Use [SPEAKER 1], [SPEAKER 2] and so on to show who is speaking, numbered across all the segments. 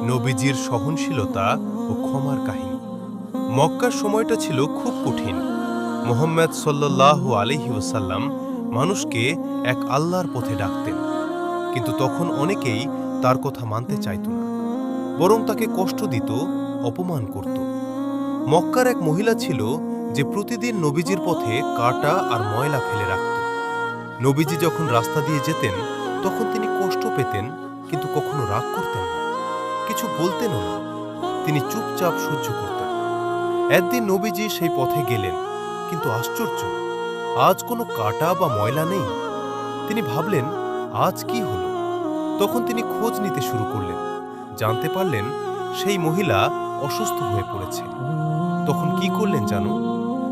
[SPEAKER 1] নবীজির সহনশীলতা ও ক্ষমার কাহিনী। মক্কার সময়টা ছিল খুব কঠিন। মুহাম্মদ সাল্লাল্লাহু আলাইহি ওয়াসাল্লাম মানুষকে এক আল্লাহর পথে ডাকতেন, কিন্তু তখন অনেকেই তার কথা মানতে চাইত না, বরং তাকে কষ্ট দিত, অপমান করত। মক্কার এক মহিলা ছিল যে প্রতিদিন নবীজির পথে কাঁটা আর ময়লা ফেলে রাখত। নবীজি যখন রাস্তা দিয়ে যেতেন তখন তিনি কষ্ট পেতেন, কিন্তু কখনো রাগ করতেন না, কিছু বলতেনও না। তিনি চুপচাপ সহ্য করতেন। একদিন নবীজি সেই পথে গেলেন, কিন্তু আশ্চর্য, আজ কোনো কাঁটা বা ময়লা নেই। তিনি ভাবলেন, আজ কি হলো? তখন তিনি খোঁজ নিতে শুরু করলেন। জানতে পারলেন সেই মহিলা অসুস্থ হয়ে পড়েছে। তখন কি করলেন জানো?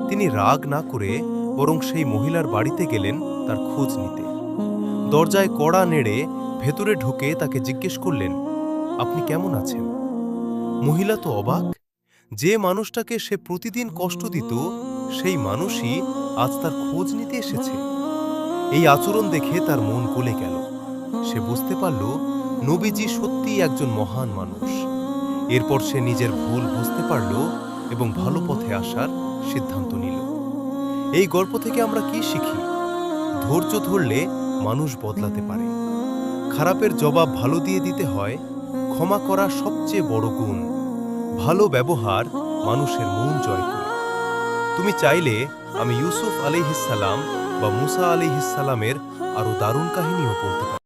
[SPEAKER 1] তিনি রাগ না করে বরং সেই মহিলার বাড়িতে গেলেন তার খোঁজ নিতে। দরজায় কড়া নেড়ে ভেতরে ঢুকে তাকে জিজ্ঞেস করলেন, আপনি কেমন আছেন? মহিলা তো অবাক। যে মানুষটাকে সে প্রতিদিন কষ্ট দিত, সেই মানুষই আজ তার খোঁজ নিতে এসেছে। এই আচরণ দেখে তার মন গলে গেল। সে বুঝতে পারল নবীজি সত্যিই একজন মহান মানুষ। এরপর সে নিজের ভুল বুঝতে পারল এবং ভালো পথে আসার সিদ্ধান্ত নিল। এই গল্প থেকে আমরা কি শিখি? ধৈর্য ধরলে মানুষ বদলাতে পারে। খারাপের জবাব ভালো দিয়ে দিতে হয়। ক্ষমা করা সবচেয়ে বড় গুণ। ভালো ব্যবহার মানুষের মন জয় করে। তুমি চাইলে আমি ইউসুফ আলাইহিস সালাম বা মুসা আলাইহিস সালামের আরো দারুণ কাহিনীও বলতে পারি।